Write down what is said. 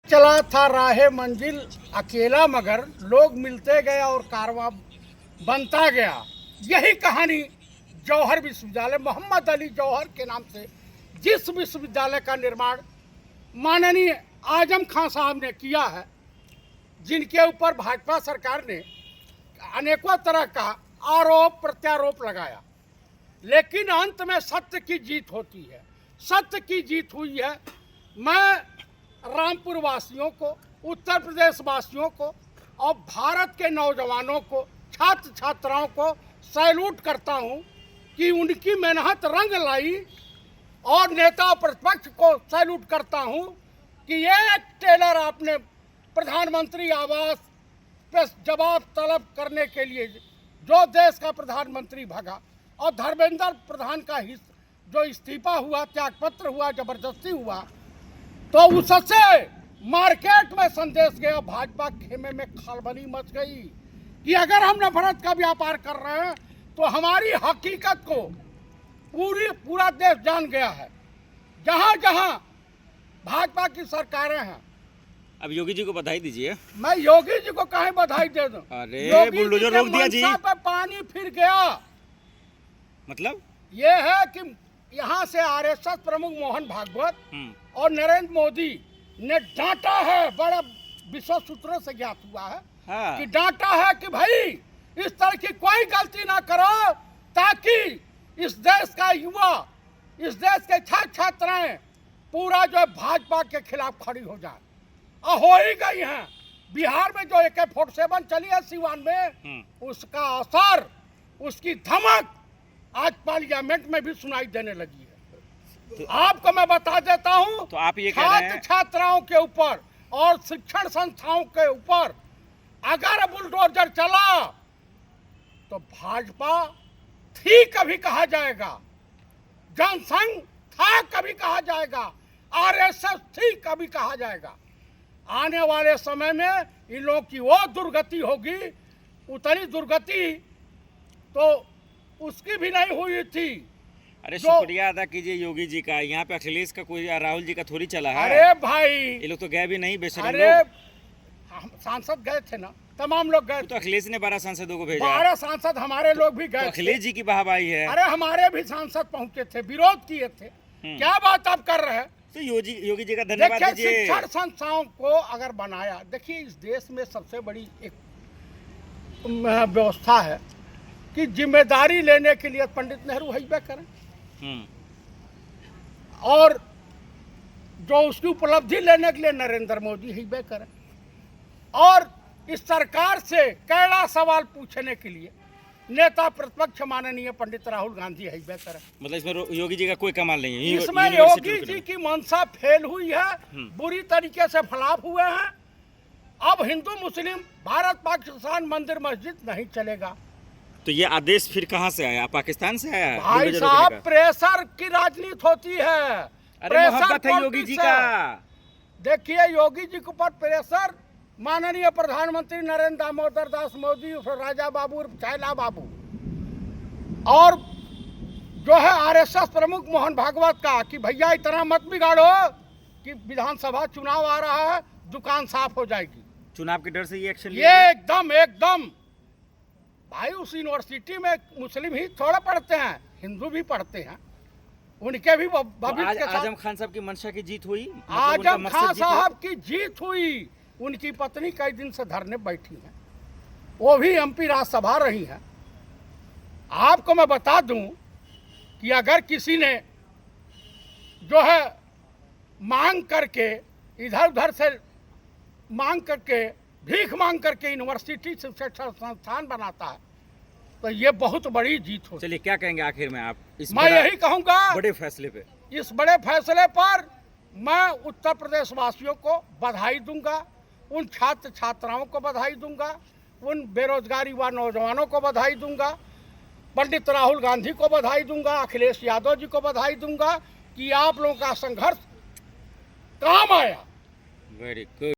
चला था राहे मंजिल अकेला, मगर लोग मिलते गए और कारवां बनता गया। यही कहानी जौहर विश्वविद्यालय, मोहम्मद अली जौहर के नाम से जिस विश्वविद्यालय का निर्माण माननीय आजम खान साहब ने किया है, जिनके ऊपर भाजपा सरकार ने अनेकों तरह का आरोप प्रत्यारोप लगाया, लेकिन अंत में सत्य की जीत होती है। सत्य की जीत हुई है। मैं रामपुर वासियों को, उत्तर प्रदेश वासियों को और भारत के नौजवानों को, छात्र छात्राओं को सैल्यूट करता हूं कि उनकी मेहनत रंग लाई, और नेता प्रतिपक्ष को सैल्यूट करता हूं कि एक टेलर आपने प्रधानमंत्री आवास पे जवाब तलब करने के लिए जो देश का प्रधानमंत्री भगा, और धर्मेंद्र प्रधान का जो इस्तीफा हुआ, त्यागपत्र हुआ, जबरदस्ती हुआ, तो उससे मार्केट में संदेश गया, भाजपा खेमे में खलबली मच गई कि अगर हम नफरत का व्यापार कर रहे हैं तो हमारी हकीकत को पूरा देश जान गया है। जहां जहां भाजपा की सरकारें हैं। अब योगी जी को बधाई दीजिए। मैं योगी जी को कहीं बधाई दे दूं? अरे बुलडोजर रोक दिया जी। पे पानी फिर गया। मतलब ये है कि यहाँ से आरएसएस प्रमुख मोहन भागवत और नरेंद्र मोदी ने डांटा है, बड़ा विश्व सूत्रों से ज्ञात हुआ है। हाँ। कि डांटा है कि भाई इस तरह की कोई गलती ना करो, ताकि इस देश का युवा, इस देश के छात्र छात्राएं पूरा जो भाजपा के खिलाफ खड़ी हो जाए, और हो ही गई हैं। बिहार में जो AK-47 चली है सीवान में, उसका असर, उसकी धमक आज पार्लियामेंट में भी सुनाई देने लगी है। तो आपको मैं बता देता हूं, तो आप ये कह रहे हैं छात्राओं के ऊपर और शिक्षण संस्थाओं के ऊपर अगर बुलडोजर चला तो भाजपा थी कभी कहा जाएगा, जनसंघ था कभी कहा जाएगा, आरएसएस थी कभी कहा जाएगा। आने वाले समय में इन लोगों की वो दुर्गति होगी, उतनी दुर्गति तो उसकी भी नहीं हुई थी। अरे शुक्रिया अदा कीजिए योगी जी का। यहाँ पे अखिलेश का कोई, राहुल जी का थोड़ी चला है। अरे भाई ये लोग तो गए भी नहीं, बेशरम अरे लोग। हम सांसद गए थे ना, तमाम लोग गए। तो अखिलेश ने 12 सांसदों को भेजा। 12 सांसद हमारे लोग भी गए। तो अखिलेश जी की वाहवाही है। अरे हमारे भी सांसद पहुंचे थे, विरोध किए थे। क्या बात आप कर रहे हैं? तो योगी जी का धन्यवाद दीजिए। शिक्षण संस्थाओं को अगर बनाया, देखिए इस देश में सबसे बड़ी एक व्यवस्था है कि जिम्मेदारी लेने के लिए पंडित नेहरू हैबे करें, और जो उसकी उपलब्धि लेने के लिए नरेंद्र मोदी हैबे करें, और इस सरकार से कड़ा सवाल पूछने के लिए नेता प्रतिपक्ष माननीय पंडित राहुल गांधी हैबे करें। मतलब इसमें योगी जी का कोई कमाल नहीं है। इसमें योगी जी की मंशा फेल हुई है, बुरी तरीके से फ्लॉप हुए हैं। अब हिंदू मुस्लिम भारत पाकिस्तान मंदिर मस्जिद नहीं चलेगा। तो ये आदेश फिर कहाँ से आया? पाकिस्तान से आया? भाई साहब, प्रेशर की राजनीति होती है। अरे मोहब्बत है योगी जी का। देखिए योगी जी के ऊपर प्रेशर माननीय प्रधानमंत्री नरेंद्र दामोदर दास मोदी, राजा बाबू, छैला बाबू, और जो है आरएसएस प्रमुख मोहन भागवत का, कि भैया इतना मत बिगाड़ो कि विधानसभा चुनाव आ रहा है, दुकान साफ हो जाएगी। चुनाव के डर से ये एक्शन ये एकदम भाई, उस यूनिवर्सिटी में मुस्लिम ही थोड़ा पढ़ते हैं, हिंदू भी पढ़ते हैं, उनके भी भविष्य के साथ। आजम खान साहब की मंशा की जीत हुई। आजम खान साहब की जीत हुई। उनकी पत्नी कई दिन से धरने बैठी हैं, वो भी MP राज्यसभा रही हैं। आपको मैं बता दूं कि अगर किसी ने जो है मांग करके, इधर उधर से मांग करके, भीख मांग करके यूनिवर्सिटी से शिक्षण संस्थान बनाता है, तो ये बहुत बड़ी जीत हो। चलिए क्या कहेंगे आखिर में आप इस मैं यही कहूँगा, बड़े फैसले पे, इस बड़े फैसले पर मैं उत्तर प्रदेश वासियों को बधाई दूंगा, उन छात्र छात्राओं को बधाई दूंगा, उन बेरोजगारी व नौजवानों को बधाई दूंगा, पंडित राहुल गांधी को बधाई दूंगा, अखिलेश यादव जी को बधाई दूंगा कि आप लोगों का संघर्ष काम आया। Very good.